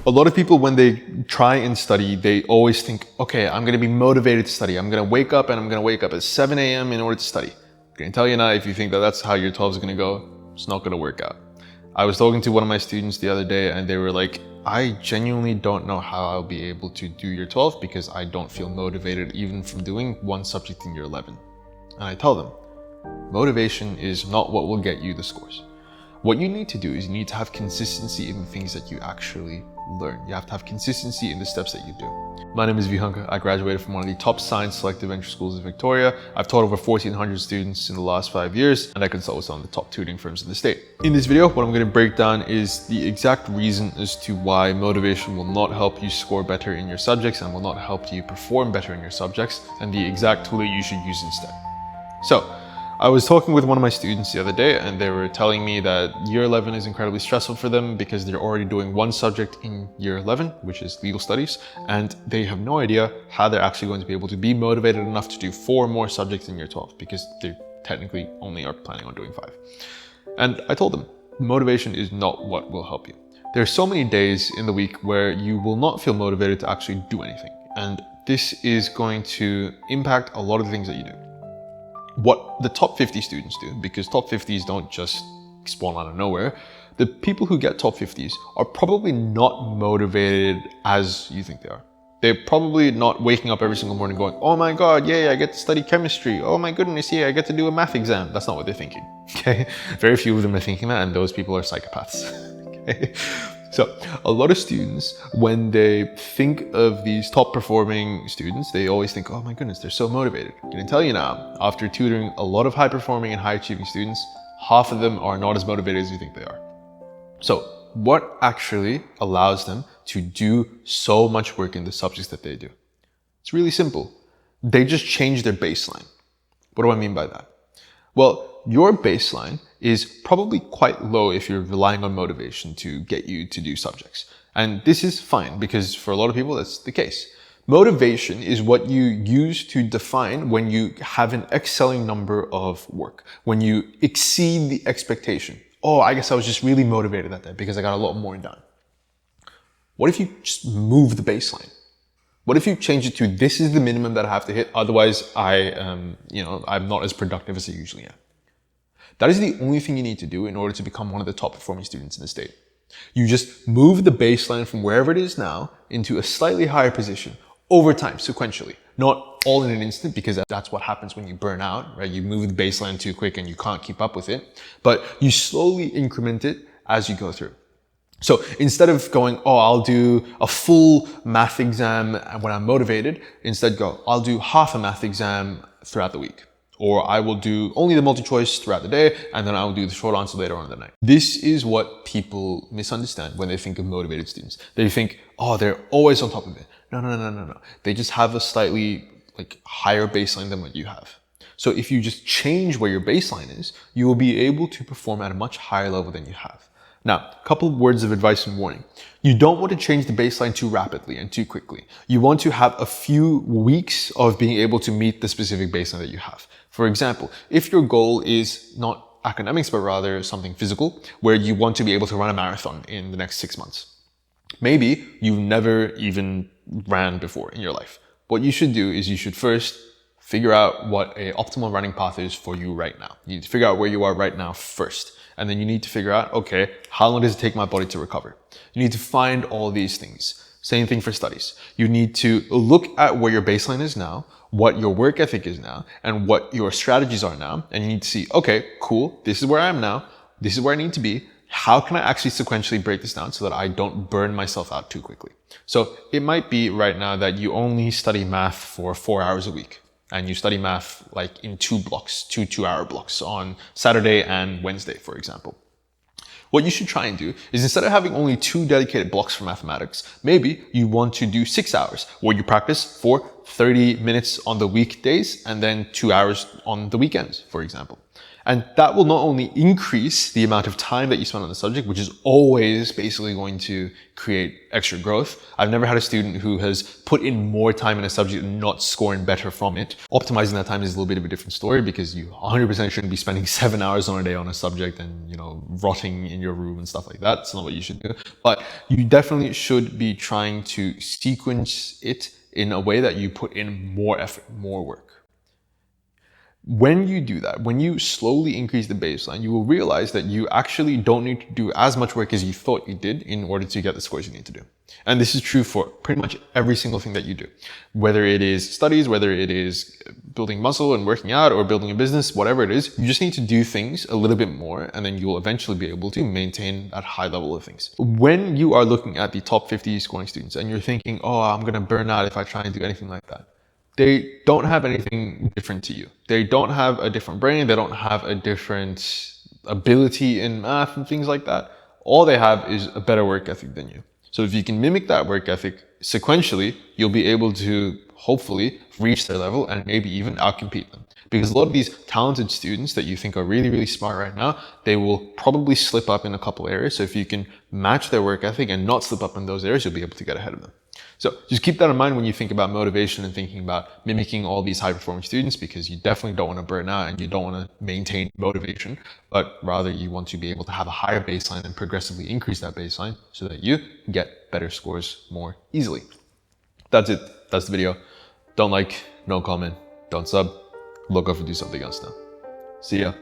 A lot of people, when they try and study, they always think, okay, I'm going to be motivated to study. I'm going to wake up and I'm going to wake up at 7 a.m. in order to study. I can tell you now, if you think that that's how your 12 is going to go, it's not going to work out. I was talking to one of my students the other day and they were like, I genuinely don't know how I'll be able to do year 12 because I don't feel motivated even from doing one subject in year 11. And I tell them, motivation is not what will get you the scores. What you need to do is you need to have consistency in the things that you actually learn. You have to have consistency in the steps that you do. My name is Vihanka. I graduated from one of the top science selective entry schools in Victoria. I've taught over 1,400 students in the last 5 years, and I consult with some of the top tutoring firms in the state. In this video, what I'm going to break down is the exact reason as to why motivation will not help you score better in your subjects and will not help you perform better in your subjects, and the exact tool that you should use instead. So, I was talking with one of my students the other day and they were telling me that year 11 is incredibly stressful for them because they're already doing one subject in year 11, which is legal studies, and they have no idea how they're actually going to be able to be motivated enough to do 4 more subjects in year 12 because they technically only are planning on doing 5. And I told them, motivation is not what will help you. There are so many days in the week where you will not feel motivated to actually do anything, and this is going to impact a lot of the things that you do. What the top 50 students do, because top 50s don't just spawn out of nowhere, the people who get top 50s are probably not motivated as you think they are. They're probably not waking up every single morning going, oh my God, yay, I get to study chemistry. Oh my goodness, yeah, I get to do a math exam. That's not what they're thinking, okay? Very few of them are thinking that, and those people are psychopaths, okay? So a lot of students, when they think of these top performing students, they always think, oh my goodness, they're so motivated. I can tell you now, after tutoring a lot of high performing and high achieving students, half of them are not as motivated as you think they are. So what actually allows them to do so much work in the subjects that they do? It's really simple. They just change their baseline. What do I mean by that? Well, your baseline is probably quite low if you're relying on motivation to get you to do subjects. And this is fine because for a lot of people, that's the case. Motivation is what you use to define when you have an excelling number of work, when you exceed the expectation. Oh, I guess I was just really motivated that day because I got a lot more done. What if you just move the baseline? What if you change it to, this is the minimum that I have to hit, otherwise I'm not as productive as I usually am. That is the only thing you need to do in order to become one of the top performing students in the state. You just move the baseline from wherever it is now into a slightly higher position over time, sequentially. Not all in an instant, because that's what happens when you burn out, right? You move the baseline too quick and you can't keep up with it, but you slowly increment it as you go through. So instead of going, oh, I'll do a full math exam when I'm motivated, instead go, I'll do half a math exam throughout the week. Or I will do only the multi-choice throughout the day, and then I'll do the short answer later on in the night. This is what people misunderstand when they think of motivated students. They think, oh, they're always on top of it. No. They just have a slightly higher baseline than what you have. So if you just change where your baseline is, you will be able to perform at a much higher level than you have. Now, a couple of words of advice and warning. You don't want to change the baseline too rapidly and too quickly. You want to have a few weeks of being able to meet the specific baseline that you have. For example, if your goal is not academics, but rather something physical, where you want to be able to run a marathon in the next 6 months. Maybe you've never even ran before in your life. What you should do is you should first figure out what an optimal running path is for you right now. You need to figure out where you are right now first. And then you need to figure out, okay, how long does it take my body to recover? You need to find all these things. Same thing for studies. You need to look at where your baseline is now, what your work ethic is now, and what your strategies are now. And you need to see, okay, cool, this is where I am now. This is where I need to be. How can I actually sequentially break this down so that I don't burn myself out too quickly? So it might be right now that you only study math for 4 hours a week. And you study math in 2 blocks, 2 2-hour blocks on Saturday and Wednesday, for example. What you should try and do is, instead of having only 2 dedicated blocks for mathematics, maybe you want to do 6 hours where you practice for 30 minutes on the weekdays and then 2 hours on the weekends, for example. And that will not only increase the amount of time that you spend on the subject, which is always basically going to create extra growth. I've never had a student who has put in more time in a subject and not scoring better from it. Optimizing that time is a little bit of a different story, because you 100% shouldn't be spending 7 hours on a day on a subject and, rotting in your room and stuff like that. It's not what you should do. But you definitely should be trying to sequence it in a way that you put in more effort, more work. When you do that, when you slowly increase the baseline, you will realize that you actually don't need to do as much work as you thought you did in order to get the scores you need to do. And this is true for pretty much every single thing that you do. Whether it is studies, whether it is building muscle and working out, or building a business, whatever it is, you just need to do things a little bit more, and then you will eventually be able to maintain that high level of things. When you are looking at the top 50 scoring students and you're thinking, oh, I'm going to burn out if I try and do anything like that, they don't have anything different to you. They don't have a different brain. They don't have a different ability in math and things like that. All they have is a better work ethic than you. So if you can mimic that work ethic sequentially, you'll be able to hopefully reach their level and maybe even outcompete them. Because a lot of these talented students that you think are really, really smart right now, they will probably slip up in a couple areas. So if you can match their work ethic and not slip up in those areas, you'll be able to get ahead of them. So just keep that in mind when you think about motivation and thinking about mimicking all these high performing students, because you definitely don't want to burn out and you don't want to maintain motivation, but rather you want to be able to have a higher baseline and progressively increase that baseline so that you get better scores more easily. That's it. That's the video. Don't like, no comment, don't sub. Look up to do something else now. See ya.